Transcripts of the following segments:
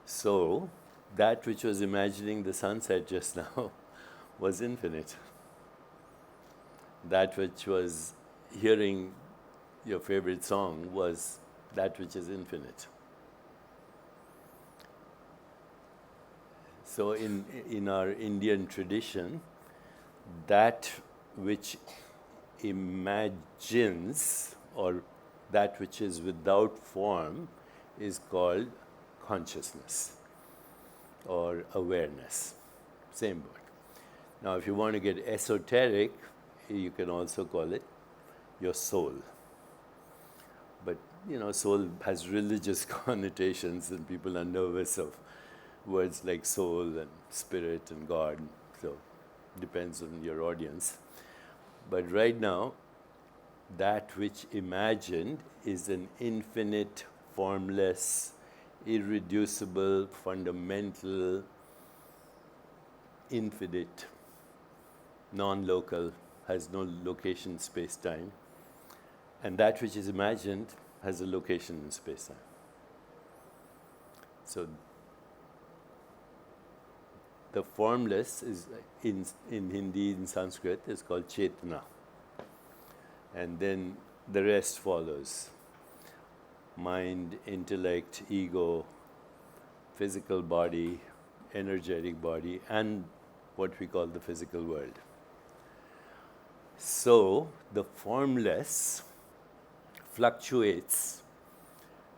So, that which was imagining the sunset just now was infinite. That which was hearing your favorite song was that which is infinite. So in our Indian tradition, that which imagines or that which is without form is called consciousness or awareness. Same word. Now, if you want to get esoteric, you can also call it your soul. But, soul has religious connotations and people are nervous of words like soul and spirit and God. So, depends on your audience. But right now, that which imagined is an infinite, formless, irreducible, fundamental, infinite, non-local, has no location, space-time. And that which is imagined has a location in space-time. So the formless is in Hindi, in Sanskrit, is called Chetana. And then the rest follows. Mind, intellect, ego, physical body, energetic body, and what we call the physical world. So the formless fluctuates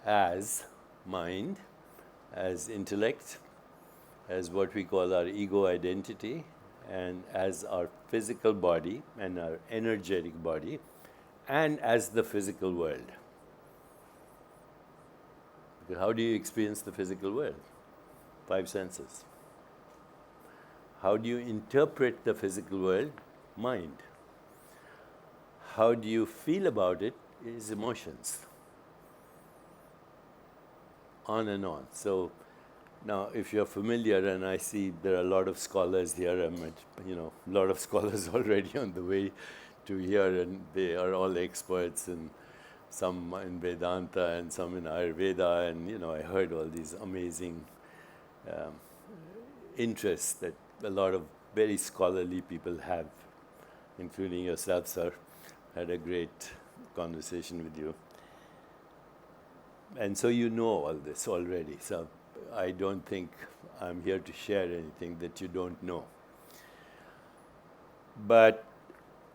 as mind, as intellect, as what we call our ego identity, and as our physical body and our energetic body, and as the physical world. Because how do you experience the physical world? 5 senses. How do you interpret the physical world? Mind. How do you feel about it? Is emotions. On and on. So now, if you're familiar, and I see there are a lot of scholars here, I met, a lot of scholars already on the way to here, and they are all experts, and some in Vedanta and some in Ayurveda, and I heard all these amazing interests that a lot of very scholarly people have, including yourself, sir. Had a great conversation with you. And so you know all this already. So I don't think I'm here to share anything that you don't know. But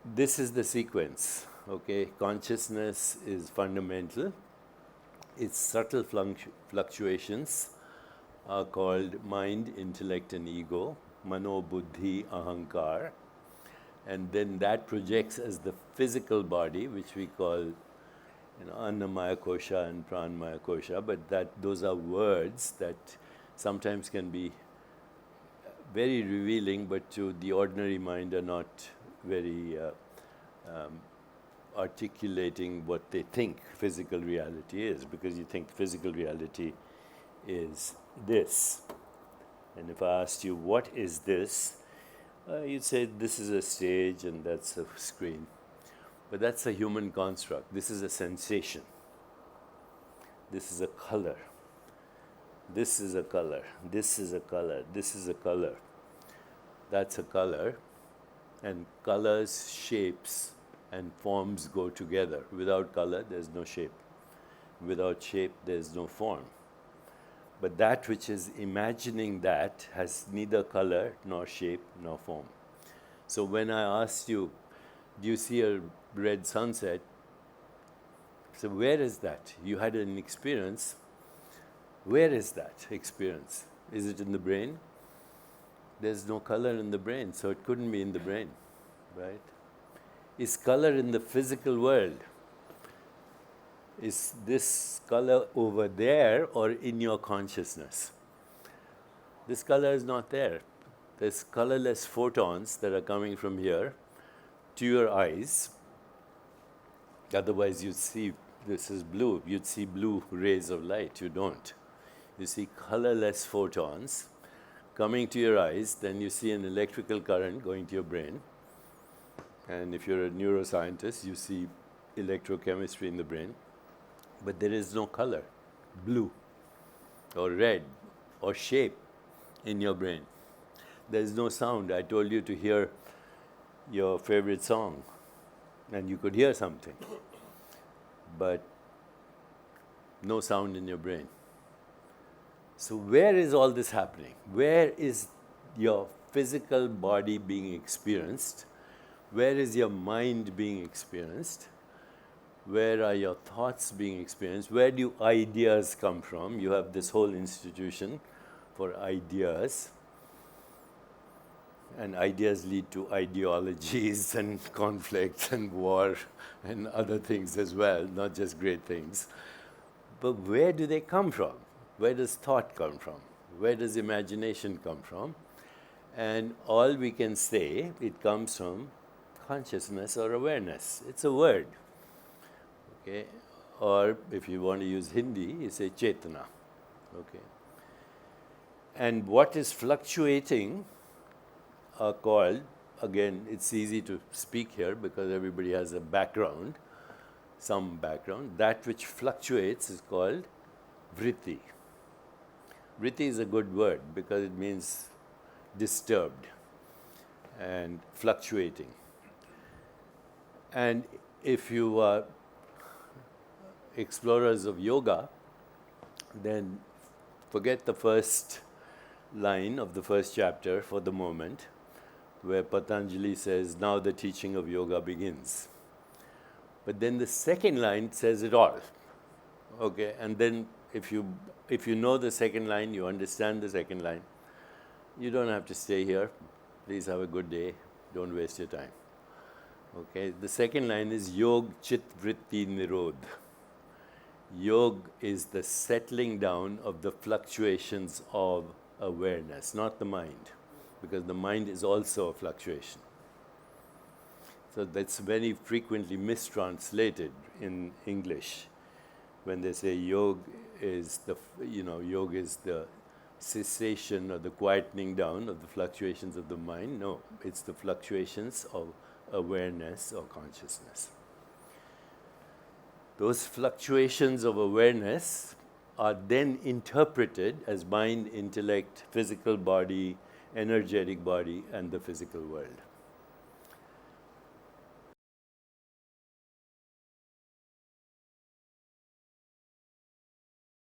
this is the sequence, okay? Consciousness is fundamental. Its subtle fluctuations are called mind, intellect, and ego, mano, buddhi, ahankar. And then that projects as the physical body, which we call Annamaya Kosha and Pranmaya Kosha, but those are words that sometimes can be very revealing, but to the ordinary mind are not very articulating what they think physical reality is, because you think physical reality is this. And if I asked you, what is this? You'd say this is a stage and that's a screen. But that's a human construct. This is a sensation. This is a color. This is a color. This is a color. This is a color. That's a color. And colors, shapes, and forms go together. Without color, there's no shape. Without shape, there's no form. But that which is imagining that has neither color, nor shape, nor form. So when I asked you, do you see a red sunset? So where is that? You had an experience. Where is that experience? Is it in the brain? There's no color in the brain, so it couldn't be in the brain, right? Is color in the physical world? Is this color over there or in your consciousness? This color is not there. There's colorless photons that are coming from here to your eyes. Otherwise, you'd see this is blue. You'd see blue rays of light. You don't. You see colorless photons coming to your eyes. Then you see an electrical current going to your brain. And if you're a neuroscientist, you see electrochemistry in the brain. But there is no color, blue or red or shape in your brain. There's no sound. I told you to hear your favorite song, and you could hear something, but no sound in your brain. So where is all this happening? Where is your physical body being experienced? Where is your mind being experienced? Where are your thoughts being experienced? Where do ideas come from? You have this whole institution for ideas. And ideas lead to ideologies and conflict and war and other things as well, not just great things. But where do they come from? Where does thought come from? Where does imagination come from? And all we can say, it comes from consciousness or awareness. It's a word. Okay? Or if you want to use Hindi, you say Chetana. Okay? And what is fluctuating are called, again, it's easy to speak here because everybody has a background, some background. That which fluctuates is called vritti. Vritti is a good word because it means disturbed and fluctuating. And if you are explorers of yoga, then forget the first line of the first chapter for the moment, where Patanjali says, now the teaching of yoga begins. But then the second line says it all. Okay, and then if you know the second line, you understand the second line, you don't have to stay here. Please have a good day. Don't waste your time. Okay, the second line is Yog Chit Vritti Nirodh. Yog is the settling down of the fluctuations of awareness, not the mind, because the mind is also a fluctuation. So that's very frequently mistranslated in English when they say yoga is the cessation or the quietening down of the fluctuations of the mind. No, it's the fluctuations of awareness or consciousness. Those fluctuations of awareness are then interpreted as mind, intellect, physical body, energetic body, and the physical world.